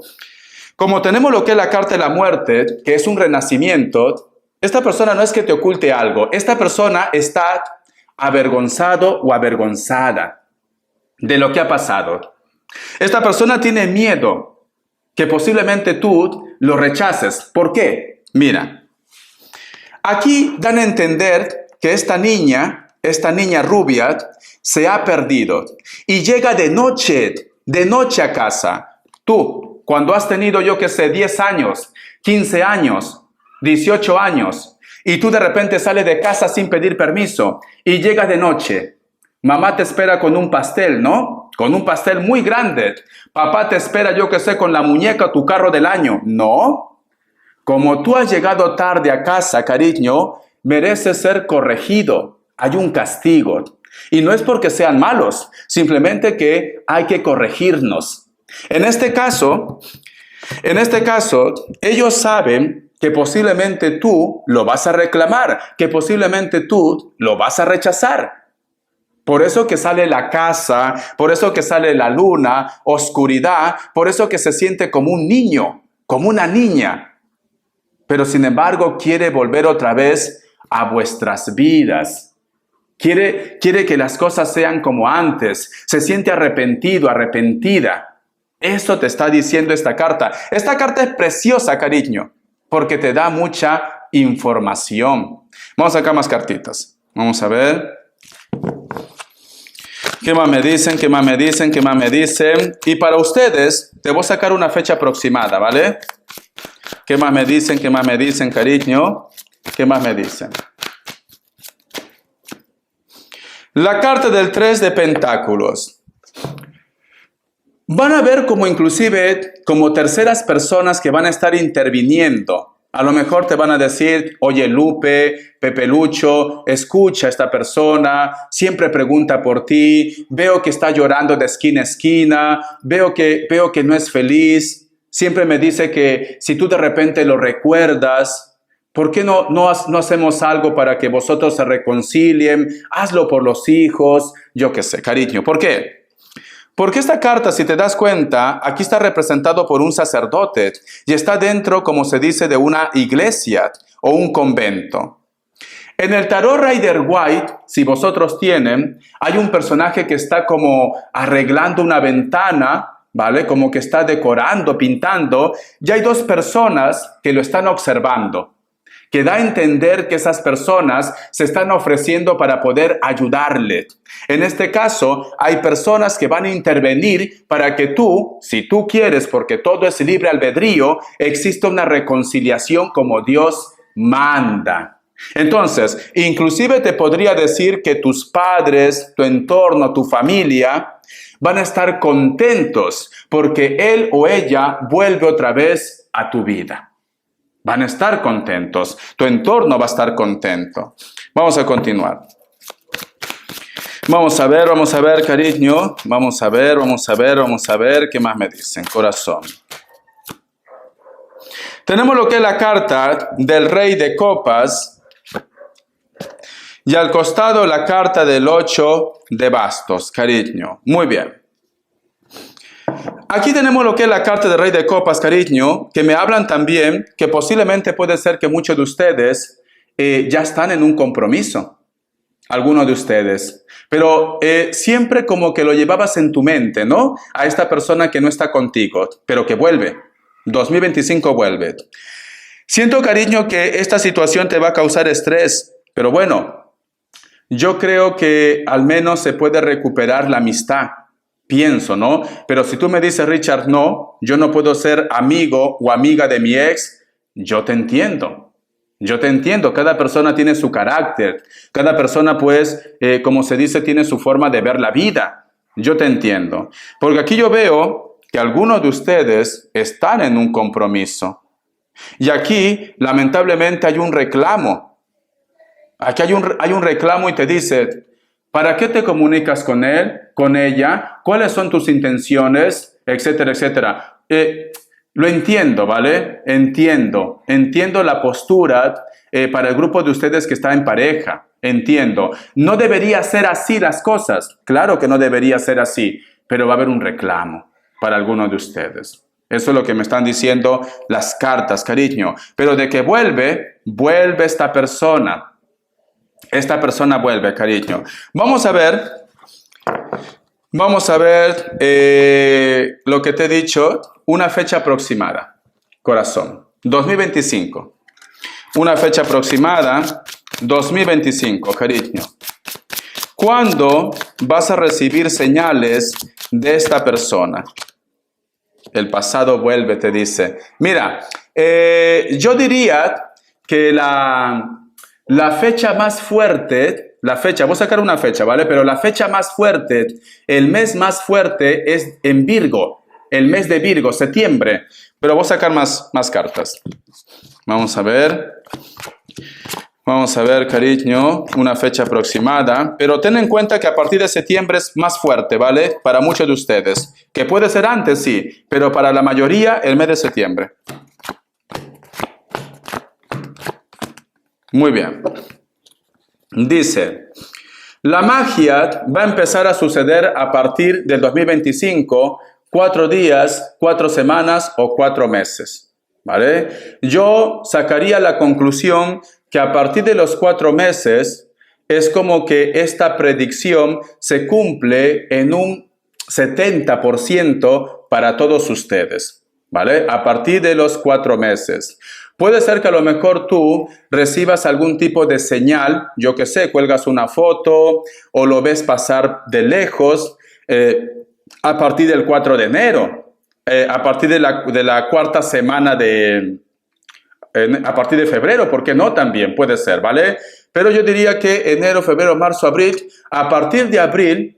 como tenemos lo que es la carta de la muerte, que es un renacimiento, esta persona no es que te oculte algo. Esta persona está avergonzado o avergonzada de lo que ha pasado. Esta persona tiene miedo que posiblemente tú lo rechaces. ¿Por qué? Mira, aquí dan a entender que esta niña rubia se ha perdido y llega de noche a casa. Tú, cuando has tenido, yo que sé, 10 años, 15 años, 18 años, y tú de repente sales de casa sin pedir permiso y llegas de noche. Mamá te espera con un pastel, ¿no? Con un pastel muy grande. Papá te espera, yo que sé, con la muñeca, tu carro del año. No. como tú has llegado tarde a casa, cariño, mereces ser corregido. Hay un castigo. Y no es porque sean malos, simplemente que hay que corregirnos. En este caso, ellos saben que posiblemente tú lo vas a reclamar, que posiblemente tú lo vas a rechazar. Por eso que sale la casa, por eso que sale la luna, oscuridad, por eso que se siente como un niño, como una niña. Pero sin embargo quiere volver otra vez a vuestras vidas. Quiere que las cosas sean como antes. Se siente arrepentido, arrepentida. Eso te está diciendo esta carta. Esta carta es preciosa, cariño, porque te da mucha información. Vamos a sacar más cartitas. Vamos a ver. ¿Qué más me dicen? ¿Qué más me dicen? ¿Qué más me dicen? Y para ustedes, te voy a sacar una fecha aproximada, ¿vale? ¿Qué más me dicen? ¿Qué más me dicen, cariño? ¿Qué más me dicen? La carta del 3 de Pentáculos. Van a ver como inclusive como terceras personas que van a estar interviniendo. A lo mejor te van a decir, oye Lupe, Pepe Lucho, escucha a esta persona, siempre pregunta por ti, veo que está llorando de esquina a esquina, veo que no es feliz, siempre me dice que si tú de repente lo recuerdas, ¿por qué no hacemos algo para que vosotros se reconcilien? Hazlo por los hijos, yo qué sé, cariño. ¿Por qué? Porque esta carta, si te das cuenta, aquí está representado por un sacerdote y está dentro, como se dice, de una iglesia o un convento. En el tarot Rider-Waite, si vosotros tienen, hay un personaje que está como arreglando una ventana, ¿vale? Como que está decorando, pintando, y hay dos personas que lo están observando, que da a entender que esas personas se están ofreciendo para poder ayudarle. En este caso, hay personas que van a intervenir para que tú, si tú quieres, porque todo es libre albedrío, exista una reconciliación como Dios manda. Entonces, inclusive te podría decir que tus padres, tu entorno, tu familia, van a estar contentos porque él o ella vuelve otra vez a tu vida. Van a estar contentos. Tu entorno va a estar contento. Vamos a continuar. Vamos a ver, cariño. Vamos a ver. ¿Qué más me dicen? Corazón. Tenemos lo que es la carta del Rey de Copas. Y al costado la carta del 8 de bastos, cariño. Muy bien. Aquí tenemos lo que es la carta del Rey de Copas, cariño, que me hablan también que posiblemente puede ser que muchos de ustedes ya están en un compromiso. Algunos de ustedes. Pero siempre como que lo llevabas en tu mente, ¿no? A esta persona que no está contigo, pero que vuelve. 2025 vuelve. Siento, cariño, que esta situación te va a causar estrés, pero bueno, yo creo que al menos se puede recuperar la amistad. Pienso, ¿no? Pero si tú me dices, Richard, no, yo no puedo ser amigo o amiga de mi ex, yo te entiendo. Yo te entiendo. Cada persona tiene su carácter. Cada persona, pues, como se dice, tiene su forma de ver la vida. Yo te entiendo. Porque aquí yo veo que algunos de ustedes están en un compromiso. Y aquí, lamentablemente, hay un reclamo. Aquí hay un reclamo y te dice, ¿para qué te comunicas con él, con ella? ¿Cuáles son tus intenciones? Etcétera, etcétera. Lo entiendo, ¿vale? Entiendo la postura para el grupo de ustedes que está en pareja. Entiendo. No debería ser así las cosas. Claro que no debería ser así, pero va a haber un reclamo para algunos de ustedes. Eso es lo que me están diciendo las cartas, cariño. Pero de que vuelve esta persona. Esta persona vuelve, cariño. Vamos a ver lo que te he dicho, una fecha aproximada, corazón, 2025. Una fecha aproximada, 2025, cariño. ¿Cuándo vas a recibir señales de esta persona? El pasado vuelve, te dice. Mira, yo diría que la fecha más fuerte, voy a sacar una fecha, ¿vale? Pero la fecha más fuerte, el mes más fuerte es en Virgo. el mes de Virgo, septiembre. Pero voy a sacar más cartas. Vamos a ver. Vamos a ver, cariño, una fecha aproximada. Pero ten en cuenta que a partir de septiembre es más fuerte, ¿vale? Para muchos de ustedes. Que puede ser antes, sí. Pero para la mayoría, el mes de septiembre. Muy bien. Dice, la magia va a empezar a suceder a partir del 2025, 4 días, 4 semanas o 4 meses, ¿vale? Yo sacaría la conclusión que a partir de los 4 meses es como que esta predicción se cumple en un 70% para todos ustedes, ¿vale? A partir de los 4 meses. Puede ser que a lo mejor tú recibas algún tipo de señal, yo que sé, cuelgas una foto o lo ves pasar de lejos a partir del 4 de enero, a partir de la cuarta semana a partir de febrero, ¿por qué no? También puede ser, ¿vale? Pero yo diría que enero, febrero, marzo, abril, a partir de abril,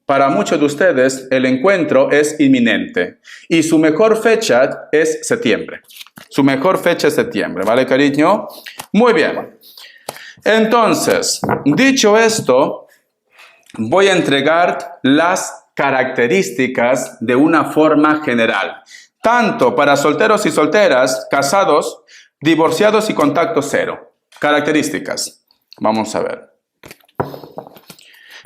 para muchos de ustedes, el encuentro es inminente. Y su mejor fecha es septiembre. Su mejor fecha es septiembre, ¿vale, cariño? Muy bien. Entonces, dicho esto, voy a entregar las características de una forma general. Tanto para solteros y solteras, casados, divorciados y contacto cero. Características. Vamos a ver.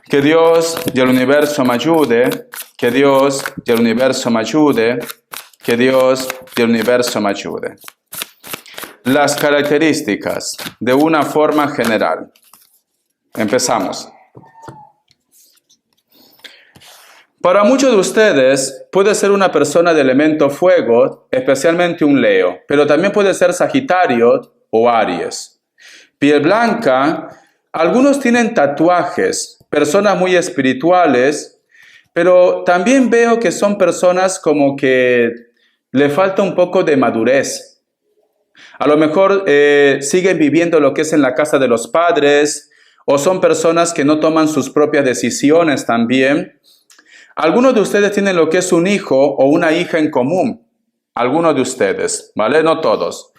Que Dios y el universo me ayude, que Dios y el universo me ayude, que Dios y el universo me ayude. Las características de una forma general. Empezamos. Para muchos de ustedes puede ser una persona de elemento fuego, especialmente un Leo, pero también puede ser Sagitario o Aries. Piel blanca, algunos tienen tatuajes, personas muy espirituales, pero también veo que son personas como que le falta un poco de madurez. A lo mejor siguen viviendo lo que es en la casa de los padres, o son personas que no toman sus propias decisiones también. Algunos de ustedes tienen lo que es un hijo o una hija en común. Algunos de ustedes, ¿vale? No todos.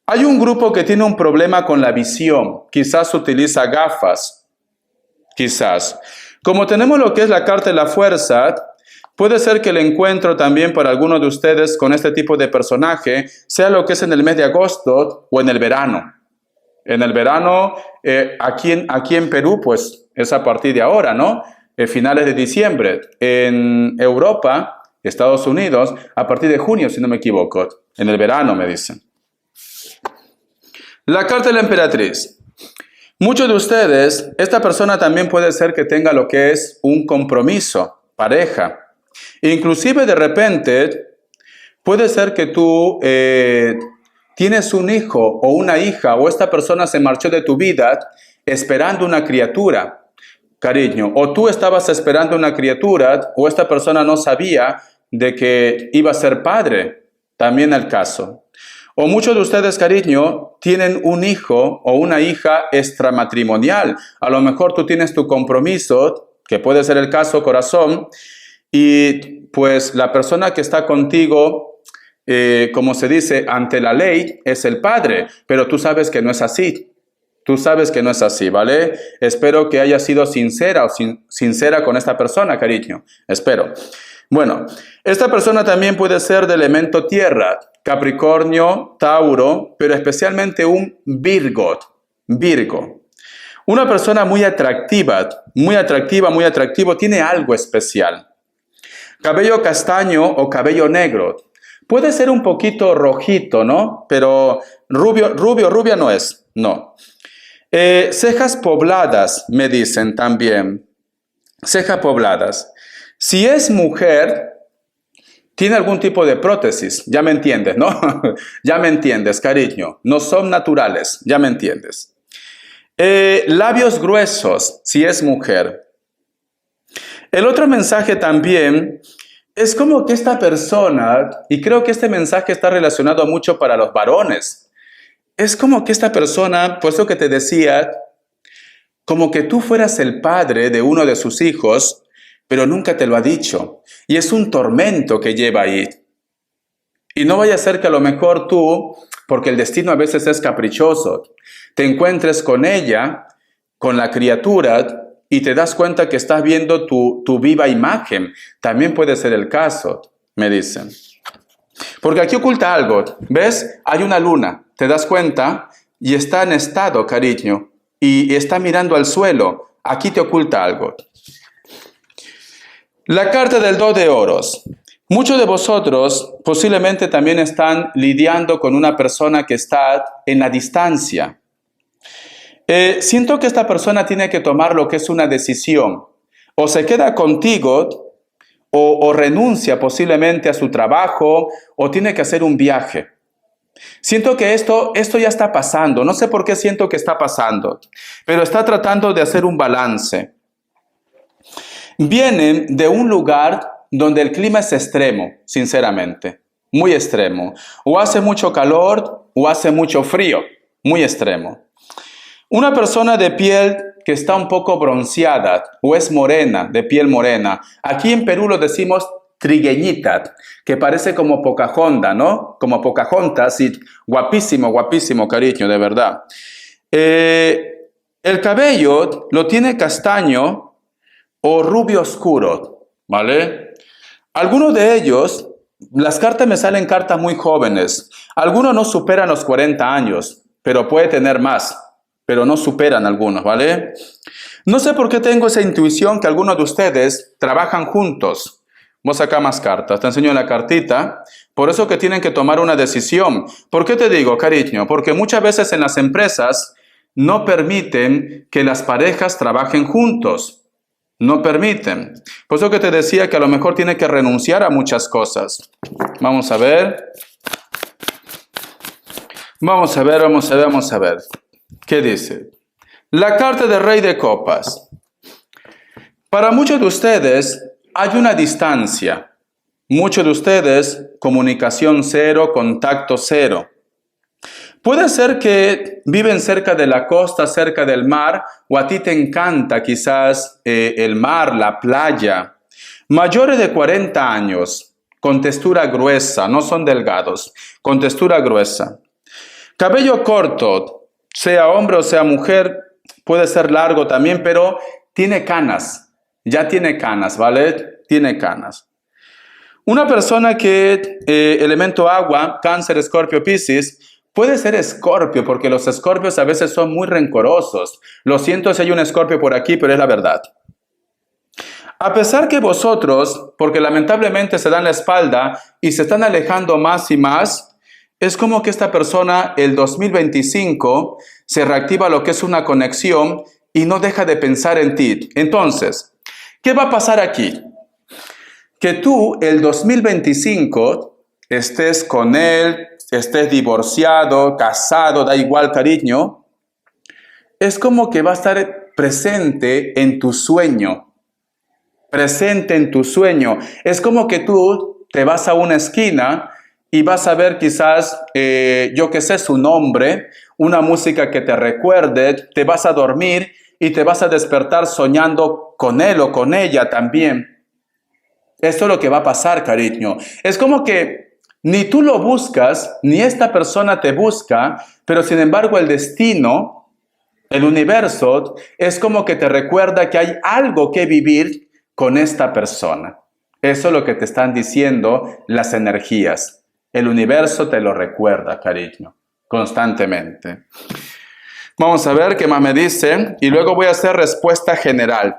Hay un grupo que tiene un problema con la visión. Quizás utiliza gafas. Quizás. Como tenemos lo que es la carta de la fuerza, puede ser que el encuentro también para algunos de ustedes con este tipo de personaje sea lo que es en el mes de agosto o en el verano. En el verano, aquí en Perú, pues es a partir de ahora, ¿no? Finales de diciembre. En Europa, Estados Unidos, a partir de junio, si no me equivoco. En el verano, me dicen. La carta de la emperatriz. Muchos de ustedes, esta persona también puede ser que tenga lo que es un compromiso, pareja. Inclusive de repente, puede ser que tú tienes un hijo o una hija o esta persona se marchó de tu vida esperando una criatura. Cariño, o tú estabas esperando una criatura o esta persona no sabía de que iba a ser padre, también el caso. O muchos de ustedes, cariño, tienen un hijo o una hija extramatrimonial. A lo mejor tú tienes tu compromiso, que puede ser el caso, corazón, y pues la persona que está contigo, como se dice, ante la ley, es el padre, pero tú sabes que no es así. Tú sabes que no es así, ¿vale? Espero que hayas sido sincera o sincera con esta persona, cariño. Espero. Bueno, esta persona también puede ser de elemento tierra, Capricornio, Tauro, pero especialmente un Virgo. Virgo. Una persona muy atractiva, muy atractivo, tiene algo especial. Cabello castaño o cabello negro. Puede ser un poquito rojito, ¿no? Pero rubia no es, no. Cejas pobladas, me dicen también. Cejas pobladas. Si es mujer, tiene algún tipo de prótesis. Ya me entiendes, ¿no? Ya me entiendes, cariño. No son naturales. Ya me entiendes. Labios gruesos, si es mujer. El otro mensaje también es como que esta persona, y creo que este mensaje está relacionado mucho para los varones. Es como que esta persona, pues lo que te decía, como que tú fueras el padre de uno de sus hijos, pero nunca te lo ha dicho. Y es un tormento que lleva ahí. Y no vaya a ser que a lo mejor tú, porque el destino a veces es caprichoso, te encuentres con ella, con la criatura, y te das cuenta que estás viendo tu viva imagen. También puede ser el caso, me dicen. Porque aquí oculta algo. ¿Ves? Hay una luna. ¿Te das cuenta? Y está en estado, cariño. Y está mirando al suelo. Aquí te oculta algo. La carta del 2 de oros. Muchos de vosotros posiblemente también están lidiando con una persona que está en la distancia. Siento que esta persona tiene que tomar lo que es una decisión. O se queda contigo o renuncia posiblemente a su trabajo o tiene que hacer un viaje. Siento que esto ya está pasando. No sé por qué siento que está pasando, pero está tratando de hacer un balance. Vienen de un lugar donde el clima es extremo, sinceramente, muy extremo. O hace mucho calor o hace mucho frío, muy extremo. Una persona de piel que está un poco bronceada o es morena, de piel morena. Aquí en Perú lo decimos trigueñita, que parece como Pocahontas, ¿no? Como Pocahontas, y guapísimo, guapísimo, cariño, de verdad. El cabello lo tiene castaño o rubio oscuro, ¿vale? Algunos de ellos, las cartas me salen cartas muy jóvenes. Algunos no superan los 40 años, pero puede tener más. Pero no superan algunos, ¿vale? No sé por qué tengo esa intuición que algunos de ustedes trabajan juntos. Voy a sacar más cartas, te enseño la cartita. Por eso que tienen que tomar una decisión. ¿Por qué te digo, cariño? Porque muchas veces en las empresas no permiten que las parejas trabajen juntos. No permiten. Por eso que te decía que a lo mejor tiene que renunciar a muchas cosas. Vamos a ver. Vamos a ver, vamos a ver, vamos a ver. ¿Qué dice? La carta del Rey de Copas. Para muchos de ustedes hay una distancia. Muchos de ustedes, comunicación cero, contacto cero. Puede ser que viven cerca de la costa, cerca del mar, o a ti te encanta quizás el mar, la playa. Mayores de 40 años, con textura gruesa, no son delgados, con textura gruesa. Cabello corto, sea hombre o sea mujer, puede ser largo también, pero tiene canas. Ya tiene canas, ¿vale? Tiene canas. Una persona que elemento agua, Cáncer, Escorpio, Piscis, puede ser Escorpio, porque los Escorpios a veces son muy rencorosos. Lo siento si hay un Escorpio por aquí, pero es la verdad. A pesar que vosotros, porque lamentablemente se dan la espalda y se están alejando más y más, es como que esta persona, el 2025, se reactiva lo que es una conexión y no deja de pensar en ti. Entonces, ¿qué va a pasar aquí? Que tú, el 2025, estés con él, estés divorciado, casado, da igual, cariño, es como que va a estar presente en tu sueño. Presente en tu sueño. Es como que tú te vas a una esquina y vas a ver quizás, yo qué sé, su nombre, una música que te recuerde, te vas a dormir y te vas a despertar soñando con él o con ella también. Esto es lo que va a pasar, cariño. Es como que ni tú lo buscas, ni esta persona te busca, pero sin embargo el destino, el universo, es como que te recuerda que hay algo que vivir con esta persona. Eso es lo que te están diciendo las energías. El universo te lo recuerda, cariño, constantemente. Vamos a ver qué más me dice y luego voy a hacer respuesta general,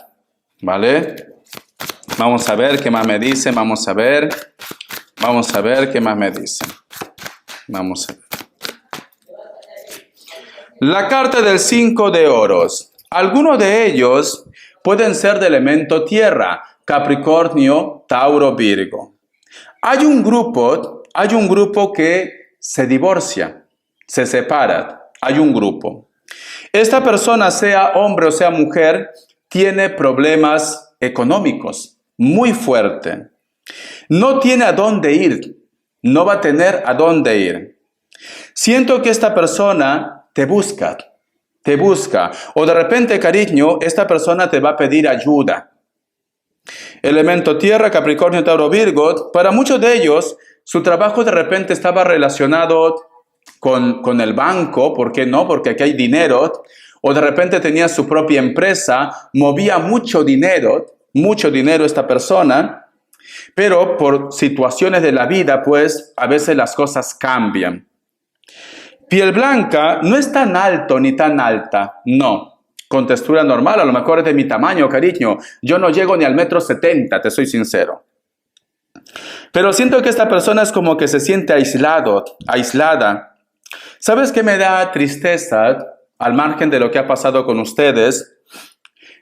¿vale? Vamos a ver qué más me dice, vamos a ver qué más me dice. Vamos a ver. La carta del 5 de oros. Algunos de ellos pueden ser de elemento tierra, Capricornio, Tauro, Virgo. Hay un grupo que se divorcia, se separa. Hay un grupo. Esta persona, sea hombre o sea mujer, tiene problemas económicos muy fuertes. No tiene a dónde ir. No va a tener a dónde ir. Siento que esta persona te busca. O de repente, cariño, esta persona te va a pedir ayuda. Elemento tierra, Capricornio, Tauro, Virgo. Para muchos de ellos, su trabajo de repente estaba relacionado con el banco. ¿Por qué no? Porque aquí hay dinero. O de repente tenía su propia empresa, movía mucho dinero esta persona. Pero por situaciones de la vida, pues, a veces las cosas cambian. Piel blanca no es tan alto ni tan alta, no. Con textura normal, a lo mejor es de mi tamaño, cariño. Yo no llego ni al 1,70 m, te soy sincero. Pero siento que esta persona es como que se siente aislada. ¿Sabes qué me da tristeza, al margen de lo que ha pasado con ustedes?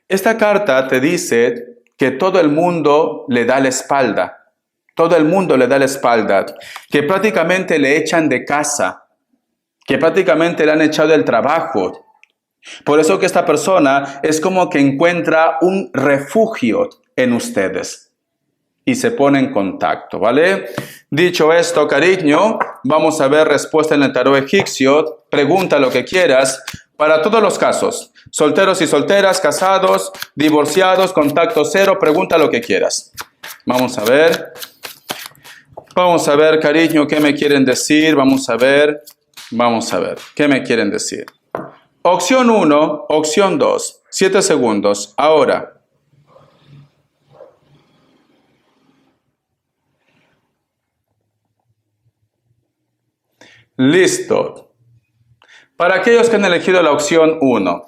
Esta carta te dice que todo el mundo le da la espalda. Todo el mundo le da la espalda. Que prácticamente le echan de casa. Que prácticamente le han echado del trabajo. Por eso que esta persona es como que encuentra un refugio en ustedes y se pone en contacto, ¿vale? Dicho esto, cariño, vamos a ver respuesta en el tarot egipcio. Pregunta lo que quieras para todos los casos. Solteros y solteras, casados, divorciados, contacto cero, pregunta lo que quieras. Vamos a ver. Vamos a ver, cariño, ¿qué me quieren decir? Vamos a ver, ¿qué me quieren decir? Opción 1, opción 2, 7 segundos, ahora. Listo. Para aquellos que han elegido la opción 1,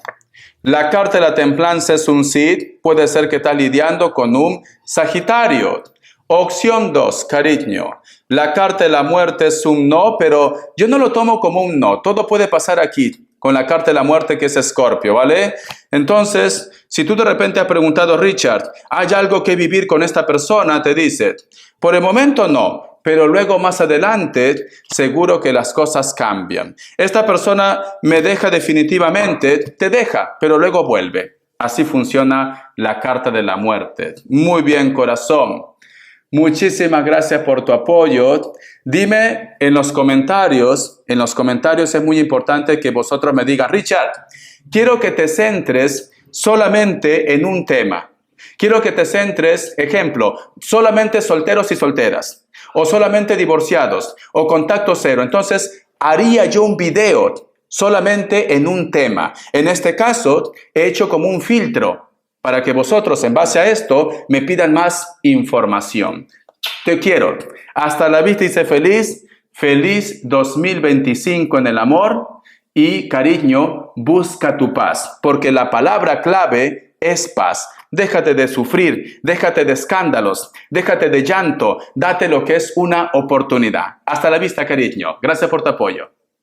la carta de la templanza es un sí, puede ser que estás lidiando con un Sagitario. Opción 2, cariño, la carta de la muerte es un no, pero yo no lo tomo como un no, todo puede pasar aquí. Con la carta de la muerte que es Escorpio, ¿vale? Entonces, si tú de repente has preguntado, Richard, ¿hay algo que vivir con esta persona? Te dice, por el momento no, pero luego más adelante seguro que las cosas cambian. Esta persona me deja definitivamente, te deja, pero luego vuelve. Así funciona la carta de la muerte. Muy bien, corazón. Muchísimas gracias por tu apoyo. Dime en los comentarios es muy importante que vosotros me digan, Richard, quiero que te centres solamente en un tema. Quiero que te centres, ejemplo, solamente solteros y solteras, o solamente divorciados, o contacto cero. Entonces, haría yo un video solamente en un tema. En este caso, he hecho como un filtro para que vosotros, en base a esto, me pidan más información. Te quiero. Hasta la vista y sé feliz. Feliz 2025 en el amor. Y, cariño, busca tu paz. Porque la palabra clave es paz. Déjate de sufrir, déjate de escándalos, déjate de llanto. Date lo que es una oportunidad. Hasta la vista, cariño. Gracias por tu apoyo.